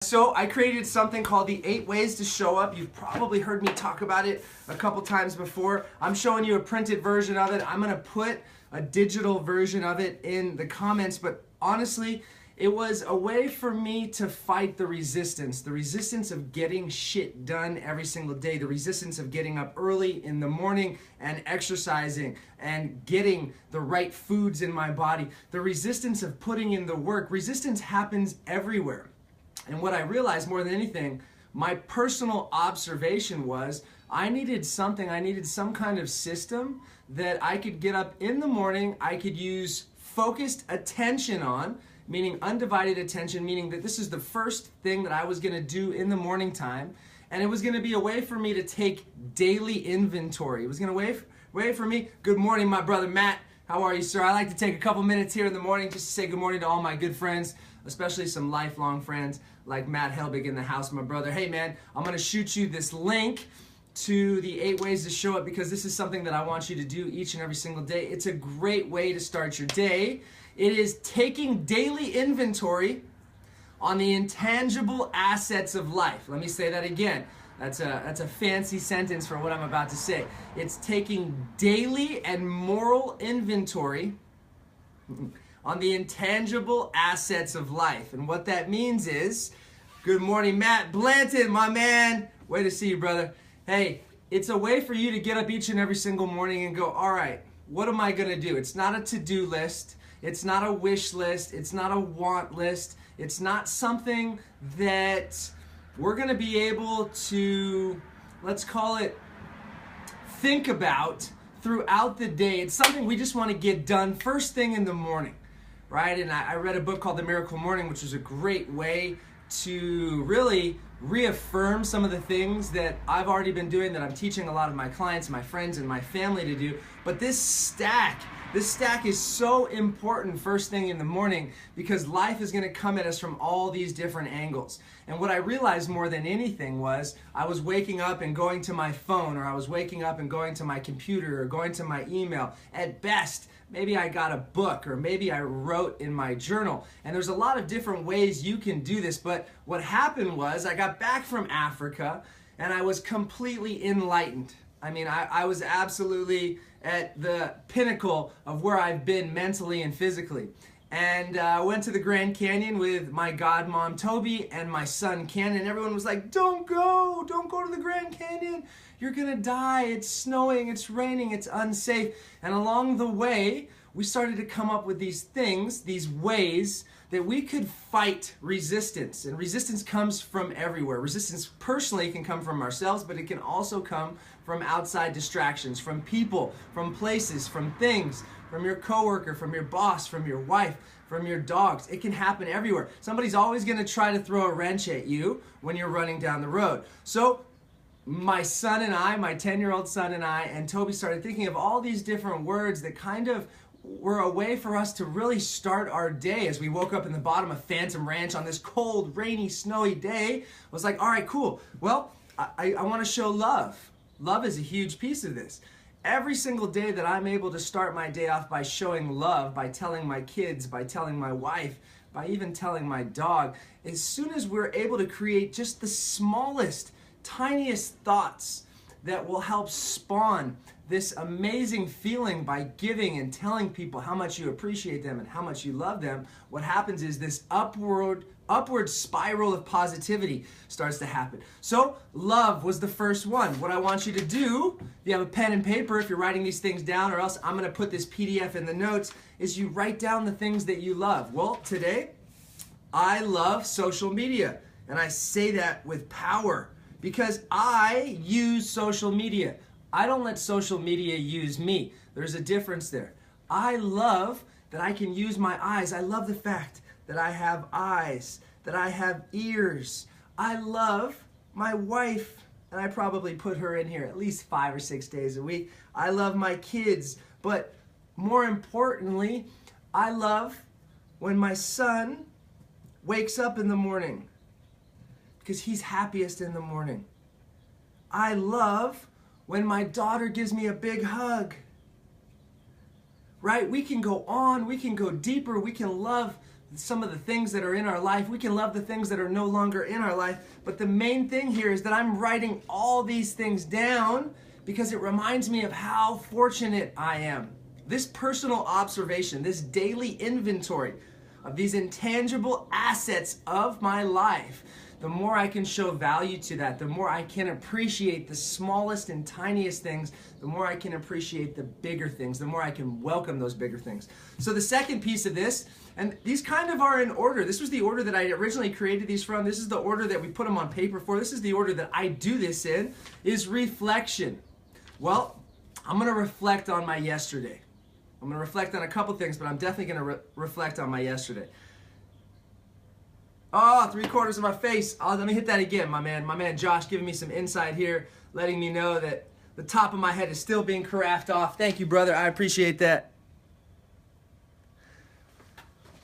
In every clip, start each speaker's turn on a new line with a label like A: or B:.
A: So I created something called the 8 Ways to Show Up. You've probably heard me talk about it a couple times before. I'm showing you a printed version of it. I'm going to put a digital version of it in the comments, but honestly, it was a way for me to fight the resistance of getting shit done every single day, the resistance of getting up early in the morning and exercising and getting the right foods in my body, the resistance of putting in the work. Resistance happens everywhere. And what I realized more than anything, my personal observation was I needed some kind of system that I could get up in the morning, I could use focused attention on, meaning undivided attention, meaning that this is the first thing that I was going to do in the morning time, and it was going to be a way for me to take daily inventory. It was going to way for me. Good morning, my brother Matt. How are you, sir? I like to take a couple minutes here in the morning just to say good morning to all my good friends, especially some lifelong friends like Matt Helbig in the house, my brother. Hey man, I'm going to shoot you this link to the 8 Ways to Show Up because this is something that I want you to do each and every single day. It's a great way to start your day. It is taking daily inventory on the intangible assets of life. Let me say that again. That's a fancy sentence for what I'm about to say. It's taking daily and moral inventory on the intangible assets of life. And what that means is, good morning, Matt Blanton, my man. Way to see you, brother. Hey, it's a way for you to get up each and every single morning and go, all right, what am I going to do? It's not a to-do list. It's not a wish list. It's not a want list. It's not something that we're going to be able to, let's call it, think about throughout the day. It's something we just want to get done first thing in the morning, right? And I read a book called The Miracle Morning, which was a great way to really reaffirm some of the things that I've already been doing, that I'm teaching a lot of my clients, my friends, and my family to do. But this stack is so important first thing in the morning because life is going to come at us from all these different angles. And what I realized more than anything was I was waking up and going to my phone, or I was waking up and going to my computer or going to my email. At best, maybe I got a book, or maybe I wrote in my journal. And there's a lot of different ways you can do this. But what happened was I got back from Africa and I was completely enlightened. I mean, I was absolutely at the pinnacle of where I've been mentally and physically. And I went to the Grand Canyon with my godmom Toby and my son Ken, and everyone was like, don't go to the Grand Canyon. You're gonna die, it's snowing, it's raining, it's unsafe. And along the way, we started to come up with these things, these ways that we could fight resistance. And resistance comes from everywhere. Resistance personally can come from ourselves, but it can also come from outside distractions, from people, from places, from things, from your coworker, from your boss, from your wife, from your dogs. It can happen everywhere. Somebody's always gonna try to throw a wrench at you when you're running down the road. So my son and I, my 10-year-old son and I, and Toby started thinking of all these different words that kind of were a way for us to really start our day. As we woke up in the bottom of Phantom Ranch on this cold, rainy, snowy day, I was like, all right, cool. Well, I want to show love. Love is a huge piece of this. Every single day that I'm able to start my day off by showing love, by telling my kids, by telling my wife, by even telling my dog, as soon as we're able to create just the smallest, tiniest thoughts that will help spawn this amazing feeling by giving and telling people how much you appreciate them and how much you love them, what happens is this upward spiral of positivity starts to happen. So love was the first one. What I want you to do, if you have a pen and paper, if you're writing these things down, or else I'm going to put this PDF in the notes, is you write down the things that you love. Well, today, I love social media. And I say that with power because I use social media. I don't let social media use me. There's a difference there. I love that I can use my eyes. I love the fact that I have eyes, that I have ears. I love my wife, and I probably put her in here at least 5 or 6 days a week. I love my kids, but more importantly, I love when my son wakes up in the morning because he's happiest in the morning. I love when my daughter gives me a big hug. Right? We can go on, we can go deeper, we can love some of the things that are in our life. We can love the things that are no longer in our life. But the main thing here is that I'm writing all these things down because it reminds me of how fortunate I am. This personal observation, this daily inventory of these intangible assets of my life, the more I can show value to that, the more I can appreciate the smallest and tiniest things, the more I can appreciate the bigger things, the more I can welcome those bigger things. So the second piece of this, and these kind of are in order. This was the order that I originally created these from. This is the order that we put them on paper for. This is the order that I do this in, is reflection. Well, I'm going to reflect on my yesterday. I'm going to reflect on a couple things, but I'm definitely going to reflect on my yesterday. Oh, 3/4 of my face. Oh, let me hit that again, my man Josh giving me some insight here, letting me know that the top of my head is still being caraffed off. Thank you, brother. I appreciate that.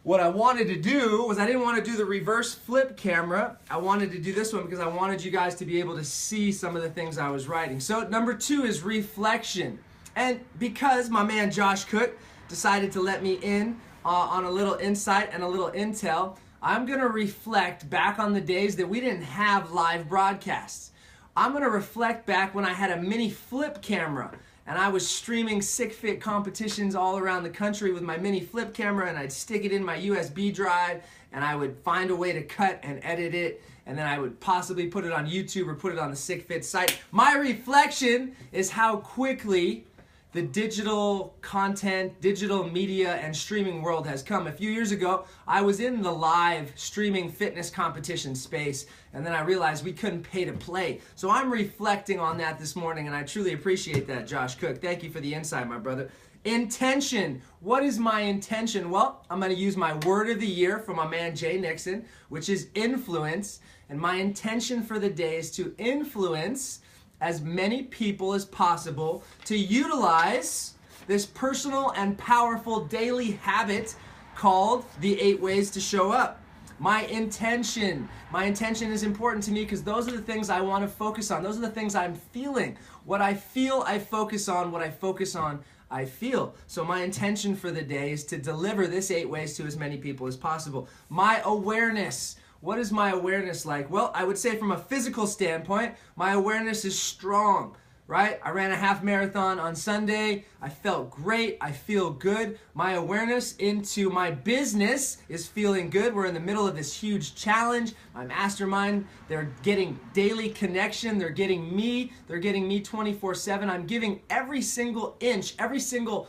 A: What I wanted to do was I didn't want to do the reverse flip camera. I wanted to do this one because I wanted you guys to be able to see some of the things I was writing. So number 2 is reflection. And because my man Josh Cook decided to let me in on a little insight and a little intel, I'm going to reflect back on the days that we didn't have live broadcasts. I'm going to reflect back when I had a mini flip camera and I was streaming sick fit competitions all around the country with my mini flip camera, and I'd stick it in my USB drive and I would find a way to cut and edit it, and then I would possibly put it on YouTube or put it on the sick fit site. My reflection is how quickly the digital content, digital media, and streaming world has come. A few years ago, I was in the live streaming fitness competition space, and then I realized we couldn't pay to play. So I'm reflecting on that this morning, and I truly appreciate that, Josh Cook. Thank you for the insight, my brother. Intention. What is my intention? Well, I'm going to use my word of the year from my man Jay Nixon, which is influence. And my intention for the day is to influence as many people as possible to utilize this personal and powerful daily habit called the 8 ways to show up. My intention is important to me because those are the things I want to focus on. Those are the things I'm feeling. What I feel, I focus on. What I focus on, I feel. So my intention for the day is to deliver this 8 ways to as many people as possible. My awareness. What is my awareness like? Well, I would say from a physical standpoint, my awareness is strong, right? I ran a half marathon on Sunday. I felt great. I feel good. My awareness into my business is feeling good. We're in the middle of this huge challenge. My mastermind, they're getting daily connection. They're getting me 24/7. I'm giving every single inch, every single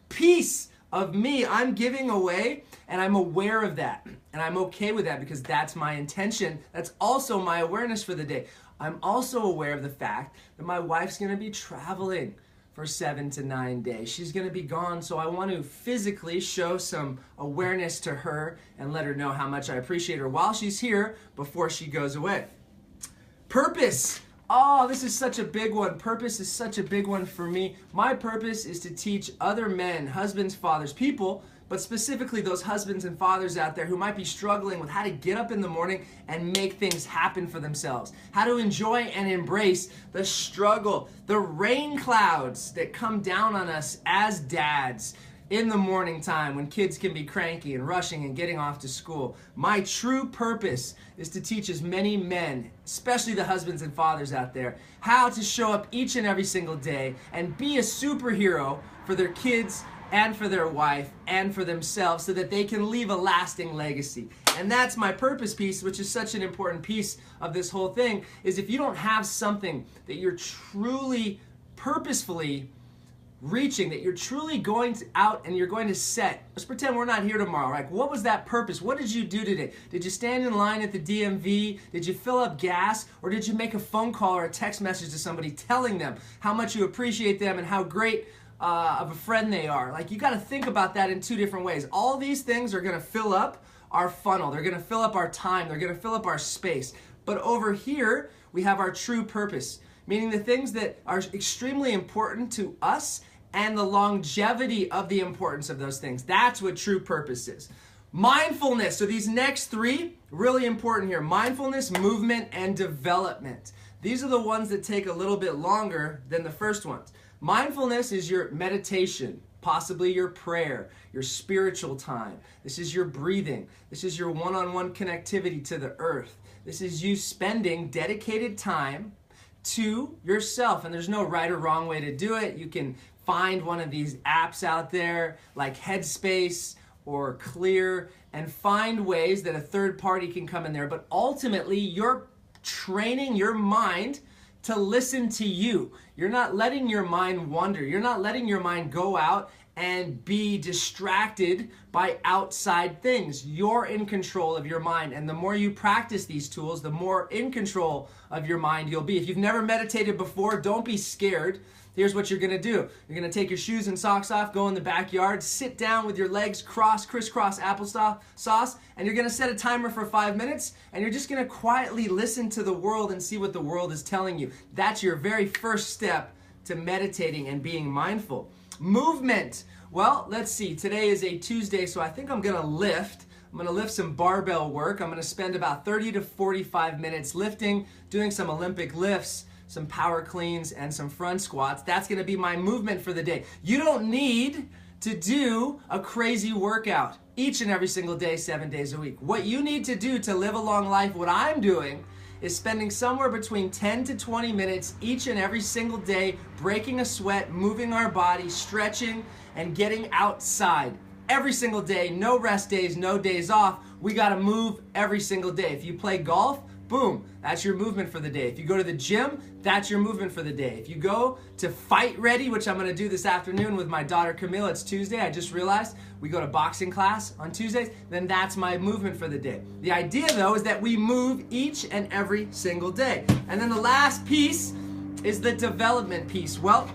A: piece of me I'm giving away, and I'm aware of that, and I'm okay with that because that's my intention. That's also my awareness for the day. I'm also aware of the fact that my wife's going to be traveling for 7 to 9 days. She's going to be gone, so I want to physically show some awareness to her and let her know how much I appreciate her while she's here before she goes away. Purpose. Oh, this is such a big one. Purpose is such a big one for me. My purpose is to teach other men, husbands, fathers, people, but specifically those husbands and fathers out there who might be struggling with how to get up in the morning and make things happen for themselves. How to enjoy and embrace the struggle, the rain clouds that come down on us as dads in the morning time when kids can be cranky and rushing and getting off to school. My true purpose is to teach as many men, especially the husbands and fathers out there, how to show up each and every single day and be a superhero for their kids and for their wife and for themselves so that they can leave a lasting legacy. And that's my purpose piece, which is such an important piece of this whole thing, is if you don't have something that you're truly purposefully reaching, that you're truly going out and you're going to set. Let's pretend we're not here tomorrow, right? What was that purpose? What did you do today? Did you stand in line at the DMV? Did you fill up gas? Or did you make a phone call or a text message to somebody telling them how much you appreciate them and how great of a friend they are? Like, you got to think about that in 2 different ways. All these things are going to fill up our funnel. They're going to fill up our time. They're going to fill up our space. But over here, we have our true purpose, meaning the things that are extremely important to us and the longevity of the importance of those things. That's what true purpose is. Mindfulness. So these next 3, really important here. Mindfulness, movement, and development. These are the ones that take a little bit longer than the first ones. Mindfulness is your meditation, possibly your prayer, your spiritual time. This is your breathing. This is your one-on-one connectivity to the earth. This is you spending dedicated time to yourself. And there's no right or wrong way to do it. You can find one of these apps out there like Headspace or Clear and find ways that a third party can come in there. But ultimately, you're training your mind to listen to you. You're not letting your mind wander. You're not letting your mind go out and be distracted by outside things. You're in control of your mind. And the more you practice these tools, the more in control of your mind you'll be. If you've never meditated before, don't be scared. Here's what you're gonna do. You're gonna take your shoes and socks off, go in the backyard, sit down with your legs crisscross applesauce, and you're gonna set a timer for 5 minutes, and you're just gonna quietly listen to the world and see what the world is telling you. That's your very first step to meditating and being mindful. Movement. Well, let's see. Today is a Tuesday, so I think I'm gonna lift. I'm gonna lift some barbell work. I'm gonna spend about 30 to 45 minutes lifting, doing some Olympic lifts, some power cleans, and some front squats. That's gonna be my movement for the day. You don't need to do a crazy workout each and every single day, 7 days a week. What you need to do to live a long life, what I'm doing, is spending somewhere between 10 to 20 minutes each and every single day, breaking a sweat, moving our body, stretching, and getting outside. Every single day, no rest days, no days off. We gotta move every single day. If you play golf, boom, that's your movement for the day. If you go to the gym, that's your movement for the day. If you go to Fight Ready, which I'm gonna do this afternoon with my daughter Camille, it's Tuesday, I just realized, we go to boxing class on Tuesdays, then that's my movement for the day. The idea though is that we move each and every single day. And then the last piece is the development piece. Well,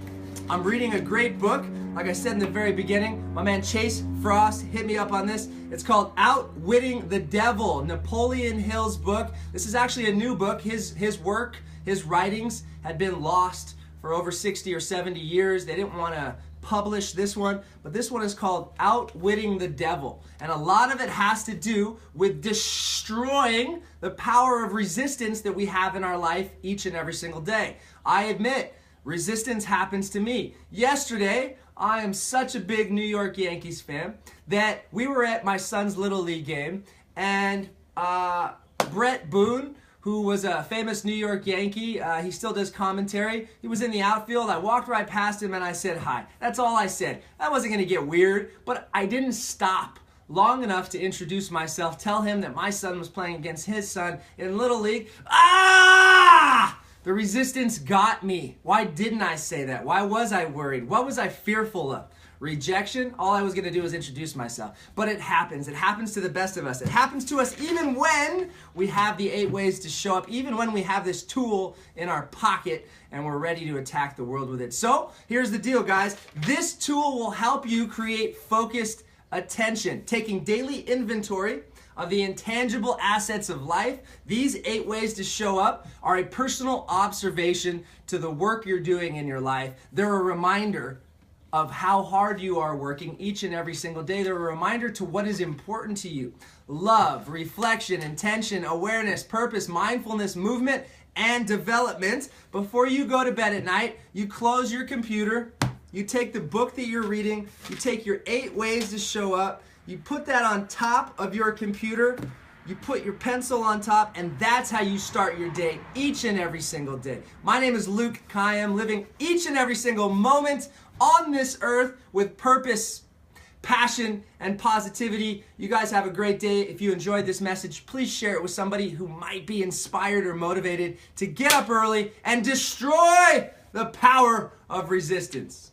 A: I'm reading a great book. Like I said in the very beginning, my man Chase Frost hit me up on this. It's called Outwitting the Devil, Napoleon Hill's book. This is actually a new book. His work, his writings had been lost for over 60 or 70 years. They didn't want to publish this one, but this one is called Outwitting the Devil. And a lot of it has to do with destroying the power of resistance that we have in our life each and every single day. I admit, resistance happens to me. Yesterday, I am such a big New York Yankees fan that we were at my son's Little League game, and Brett Boone, who was a famous New York Yankee, he still does commentary. He was in the outfield. I walked right past him and I said hi. That's all I said. That wasn't going to get weird, but I didn't stop long enough to introduce myself, tell him that my son was playing against his son in Little League. Ah! The resistance got me. Why didn't I say that? Why was I worried? What was I fearful of? Rejection? All I was going to do was introduce myself. But it happens. It happens to the best of us. It happens to us even when we have the 8 ways to show up, even when we have this tool in our pocket and we're ready to attack the world with it. So here's the deal, guys. This tool will help you create focused attention, taking daily inventory of the intangible assets of life. These 8 ways to show up are a personal observation to the work you're doing in your life. They're a reminder of how hard you are working each and every single day. They're a reminder to what is important to you. Love, reflection, intention, awareness, purpose, mindfulness, movement, and development. Before you go to bed at night, you close your computer, you take the book that you're reading, you take your 8 ways to show up, you put that on top of your computer, you put your pencil on top, and that's how you start your day each and every single day. My name is Luke Kayyem, living each and every single moment on this earth with purpose, passion, and positivity. You guys have a great day. If you enjoyed this message, please share it with somebody who might be inspired or motivated to get up early and destroy the power of resistance.